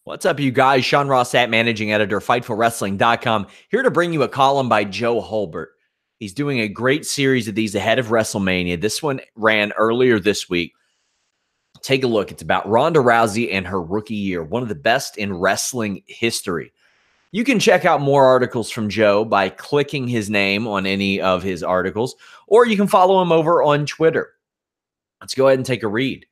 What's up, you guys? Sean Ross Sapp, managing editor, FightfulWrestling.com, here to bring you a column by Joe Hulbert. He's doing a great series of these ahead of WrestleMania. This one ran earlier this week. Take a look. It's about Ronda Rousey and her rookie year, one of the best in wrestling history. You can check out more articles from Joe by clicking his name on any of his articles, or you can follow him over on Twitter. Let's go ahead and take a read.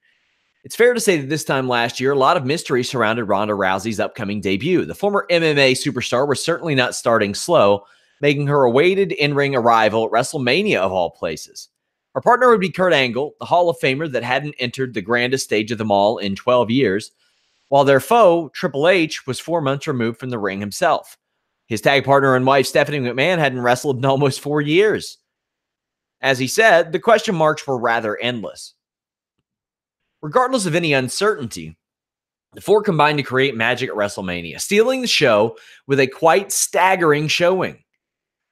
It's fair to say that this time last year, a lot of mystery surrounded Ronda Rousey's upcoming debut. The former MMA superstar was certainly not starting slow, making her awaited in-ring arrival at WrestleMania of all places. Her partner would be Kurt Angle, the Hall of Famer that hadn't entered the grandest stage of them all in 12 years, while their foe, Triple H, was 4 months removed from the ring himself. His tag partner and wife, Stephanie McMahon, hadn't wrestled in almost 4 years. As he said, the question marks were rather endless. Regardless of any uncertainty, the four combined to create magic at WrestleMania, stealing the show with a quite staggering showing.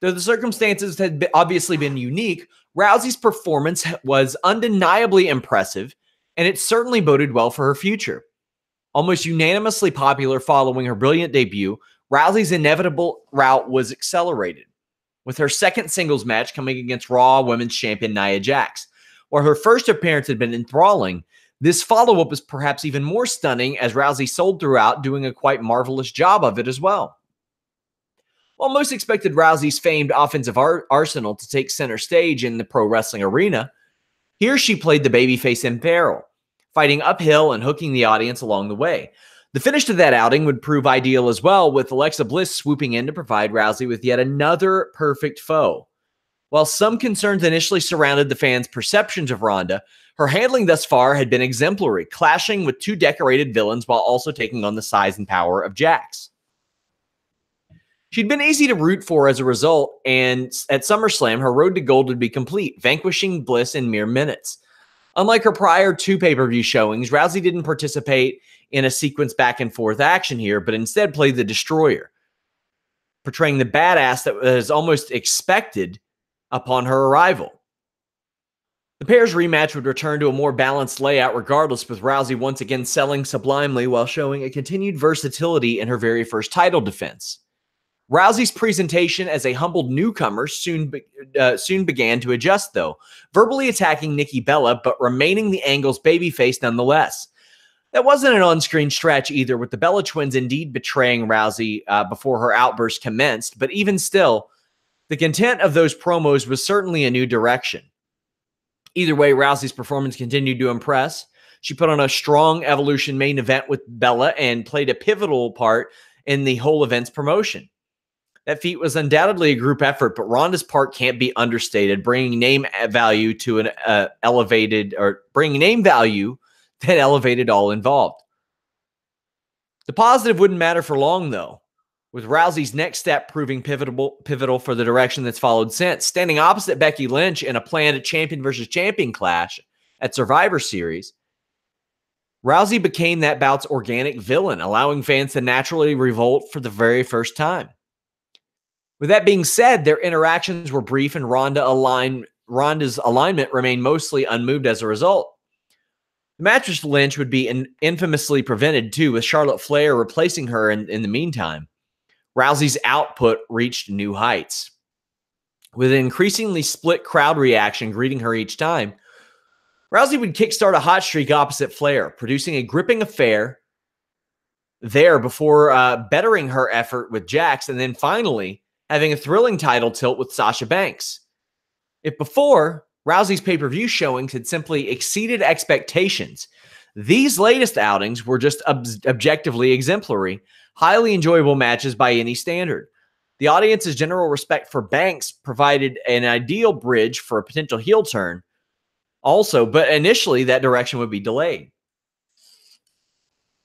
Though the circumstances had obviously been unique, Rousey's performance was undeniably impressive, and it certainly boded well for her future. Almost unanimously popular following her brilliant debut, Rousey's inevitable route was accelerated, with her second singles match coming against Raw Women's Champion Nia Jax. While her first appearance had been enthralling, this follow-up is perhaps even more stunning as Rousey sold throughout, doing a quite marvelous job of it as well. While most expected Rousey's famed offensive arsenal to take center stage in the pro wrestling arena, here she played the babyface in peril, fighting uphill and hooking the audience along the way. The finish to that outing would prove ideal as well, with Alexa Bliss swooping in to provide Rousey with yet another perfect foe. While some concerns initially surrounded the fans' perceptions of Ronda, her handling thus far had been exemplary, clashing with two decorated villains while also taking on the size and power of Jax. She'd been easy to root for as a result, and at SummerSlam, her road to gold would be complete, vanquishing Bliss in mere minutes. Unlike her prior two pay-per-view showings, Rousey didn't participate in a sequence back-and-forth action here, but instead played the destroyer, portraying the badass that was almost expected upon her arrival. The pair's rematch would return to a more balanced layout regardless, with Rousey once again selling sublimely while showing a continued versatility in her very first title defense. Rousey's presentation as a humbled newcomer soon began to adjust, though, verbally attacking Nikki Bella, but remaining the Angle's babyface nonetheless. That wasn't an on-screen stretch either, with the Bella twins indeed betraying Rousey before her outburst commenced, but even still, the content of those promos was certainly a new direction. Either way, Rousey's performance continued to impress. She put on a strong Evolution main event with Bella and played a pivotal part in the whole event's promotion. That feat was undoubtedly a group effort, but Ronda's part can't be understated, bringing name value to an bringing name value that elevated all involved. The positive wouldn't matter for long, though, with Rousey's next step proving pivotal for the direction that's followed since. Standing opposite Becky Lynch in a planned champion versus champion clash at Survivor Series, Rousey became that bout's organic villain, allowing fans to naturally revolt for the very first time. With that being said, their interactions were brief, and Ronda's alignment remained mostly unmoved as a result. The match with Lynch would be infamously prevented, too, with Charlotte Flair replacing her in the meantime. Rousey's output reached new heights, with an increasingly split crowd reaction greeting her each time. Rousey would kickstart a hot streak opposite Flair, producing a gripping affair there before bettering her effort with Jax, and then finally having a thrilling title tilt with Sasha Banks. If before, Rousey's pay-per-view showings had simply exceeded expectations, these latest outings were just objectively exemplary, highly enjoyable matches by any standard. The audience's general respect for Banks provided an ideal bridge for a potential heel turn also, but initially that direction would be delayed.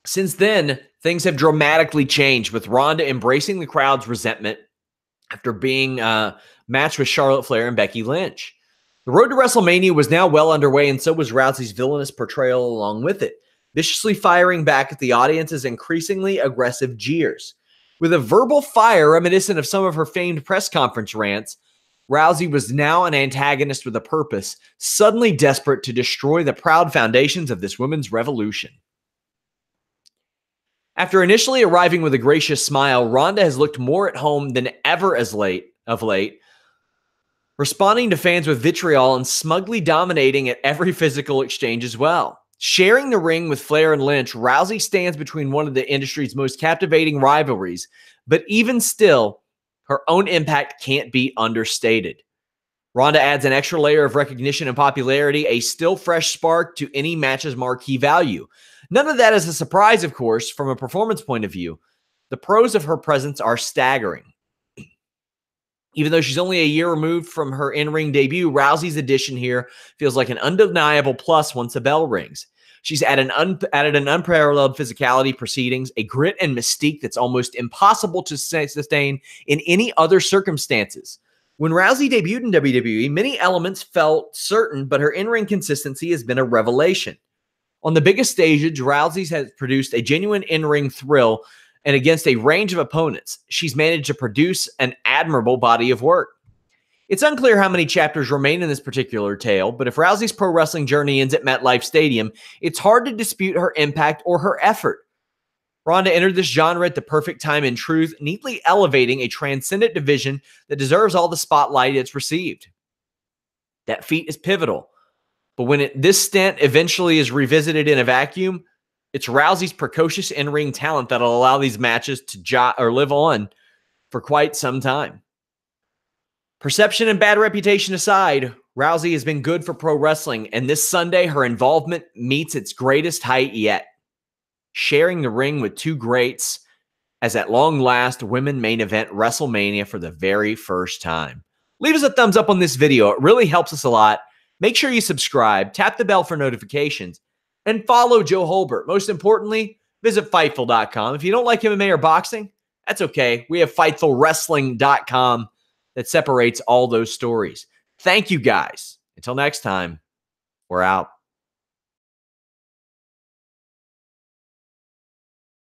Since then, things have dramatically changed, with Ronda embracing the crowd's resentment after being matched with Charlotte Flair and Becky Lynch. The road to WrestleMania was now well underway, and so was Rousey's villainous portrayal along with it, viciously firing back at the audience's increasingly aggressive jeers. With a verbal fire reminiscent of some of her famed press conference rants, Rousey was now an antagonist with a purpose, suddenly desperate to destroy the proud foundations of this women's revolution. After initially arriving with a gracious smile, Ronda has looked more at home than ever of late, responding to fans with vitriol and smugly dominating at every physical exchange as well. Sharing the ring with Flair and Lynch, Rousey stands between one of the industry's most captivating rivalries, but even still, her own impact can't be understated. Ronda adds an extra layer of recognition and popularity, a still fresh spark to any match's marquee value. None of that is a surprise, of course, from a performance point of view. The pros of her presence are staggering. Even though she's only a year removed from her in-ring debut, Rousey's addition here feels like an undeniable plus once the bell rings. She's added an unparalleled physicality, proceedings, a grit and mystique that's almost impossible to sustain in any other circumstances. When Rousey debuted in WWE, many elements felt certain, but her in-ring consistency has been a revelation. On the biggest stage, Rousey has produced a genuine in-ring thrill, and against a range of opponents, she's managed to produce an admirable body of work. It's unclear how many chapters remain in this particular tale, but if Rousey's pro wrestling journey ends at MetLife Stadium, it's hard to dispute her impact or her effort. Ronda entered this genre at the perfect time in truth, neatly elevating a transcendent division that deserves all the spotlight it's received. That feat is pivotal, but when this stint eventually is revisited in a vacuum, it's Rousey's precocious in-ring talent that'll allow these matches to live on for quite some time. Perception and bad reputation aside, Rousey has been good for pro wrestling, and this Sunday, her involvement meets its greatest height yet. Sharing the ring with two greats as at long last women main event WrestleMania for the very first time. Leave us a thumbs up on this video. It really helps us a lot. Make sure you subscribe, tap the bell for notifications, and follow Joe Holbert. Most importantly, visit Fightful.com. If you don't like MMA or boxing, that's okay. We have FightfulWrestling.com that separates all those stories. Thank you, guys. Until next time, we're out.